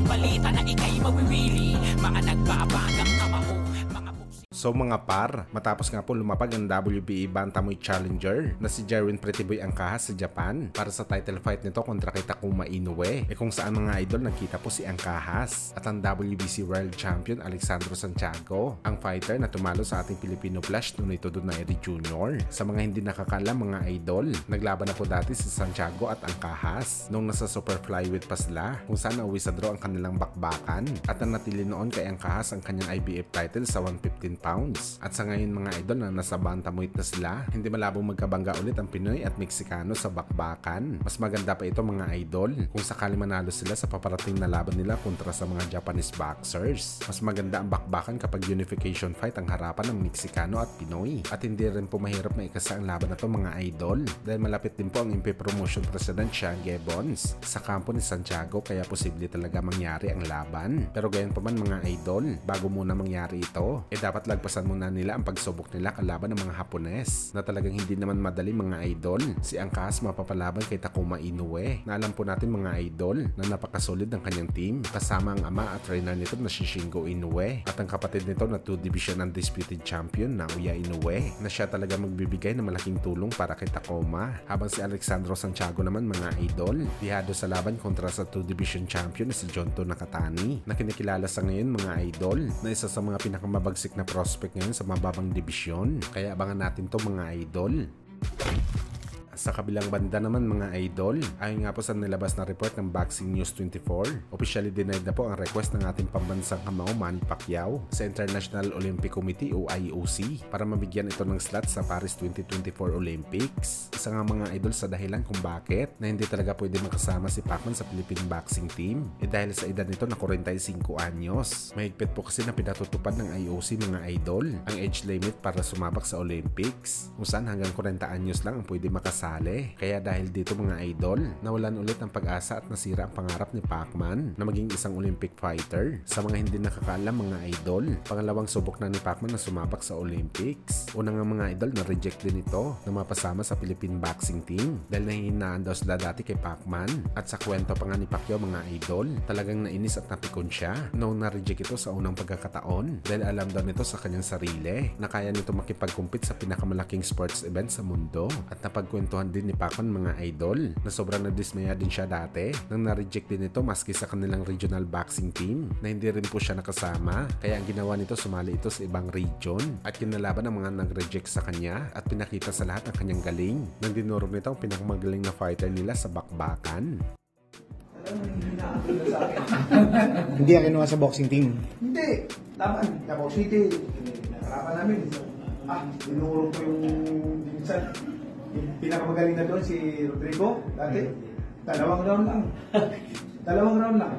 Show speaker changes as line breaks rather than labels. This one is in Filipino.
balita na ikay mawiwili. Mga nagbabagang kamao, mga
So mga par, matapos nga po lumapag ang WBA Bantamweight Challenger na si Jerwin Prettyboy Angkahas sa Japan para sa title fight nito kontra kay Takuma Inoue, kung saan mga idol nagkita po si Angkahas at ang WBC World Champion Alexandro Santiago, ang fighter na tumalo sa ating Filipino Flash Nonito Donaire Jr. Sa mga hindi nakakalam mga idol, naglaban na po dati si Santiago at Angkahas nung nasa super flyweight pa sila, kung saan nauwi sa draw ang kanilang bakbakan at nanatili noon kay Angkahas ang kanyang IBF title sa 115 pounds. At sa ngayon mga idol na nasa bantamweight na sila, hindi malabong magkabangga ulit ang Pinoy at Meksikano sa bakbakan. Mas maganda pa ito mga idol kung sakali manalo sila sa paparating na laban nila kontra sa mga Japanese boxers. Mas maganda ang bakbakan kapag unification fight ang harapan ng Meksikano at Pinoy. At hindi rin po mahirap maikasa ang laban na to mga idol dahil malapit din po ang MP Promotion President Sean Gibbons sa kampo ni Santiago, kaya posible talaga mangyari ang laban. Pero gayon pa man mga idol, bago muna mangyari ito, dapat lagpasan muna nila ang pagsubok nila kalaban ng mga Hapones na talagang hindi naman madali mga idol. Si Angkahas mapapalaban kay Takuma Inoue na alam po natin mga idol na napakasolid ng kanyang team, kasama ang ama at trainer nito na si Shingo Inoue at ang kapatid nito na 2 division undisputed champion Naoya Inoue na siya talaga magbibigay ng malaking tulong para kay Takuma, habang si Alexandro Santiago naman mga idol dihado sa laban kontra sa 2 division champion na si Jonto Nakatani na kinikilala sa ngayon mga idol na isa sa mga pinakamabagsik na prospect ngayon sa mababang dibisyon, kaya abangan natin to mga idol. Sa kabilang banda naman mga idol, ayon nga po sa nilabas na report ng Boxing News 24, officially denied na po ang request ng ating pambansang kamao Manny Pacquiao sa International Olympic Committee o IOC para mabigyan ito ng slot sa Paris 2024 Olympics. Isa nga mga idol sa dahilan kung bakit na hindi talaga pwede makasama si Pacman sa Philippine Boxing Team dahil sa edad nito na 45 anyos. Mahigpit po kasi na pinatutupad ng IOC mga idol ang age limit para sumabak sa Olympics, kung saan hanggang 40 anyos lang ang pwede makasama. Kaya dahil dito mga idol, nawalan ulit ang pag-asa at nasira ang pangarap ni Pacman na maging isang Olympic fighter. Sa mga hindi nakakaalam mga idol, pangalawang subok na ni Pacman na sumabak sa Olympics. Unang nga mga idol, na-reject din ito na mapasama sa Philippine Boxing Team dahil nahihinaan daw sila dati kay Pacman. At sa kwento pa nga ni Pacquiao mga idol, talagang nainis at napikon siya noong na-reject ito sa unang pagkakataon dahil alam daw nito sa kanyang sarili na kaya nito makipag-compete sa pinakamalaking sports event sa mundo. At napagkwento din ni Pacman mga idol na sobrang nadismaya din siya dati nang na-reject din ito maski sa kanilang regional boxing team na hindi rin po siya nakasama, kaya ang ginawa nito sumali ito sa ibang region at kinalaban ang mga nag-reject sa kanya at pinakita sa lahat ang kanyang galing nang dinurog nito ang pinakamagaling na fighter nila sa bakbakan.
Hindi ang kinuha sa boxing team?
Hindi. Laban. Davao City. Nakarapan namin. Dinurog ko yung minsan. Yung pinakamagaling na doon si Rodrigo dati. Dalawang round lang.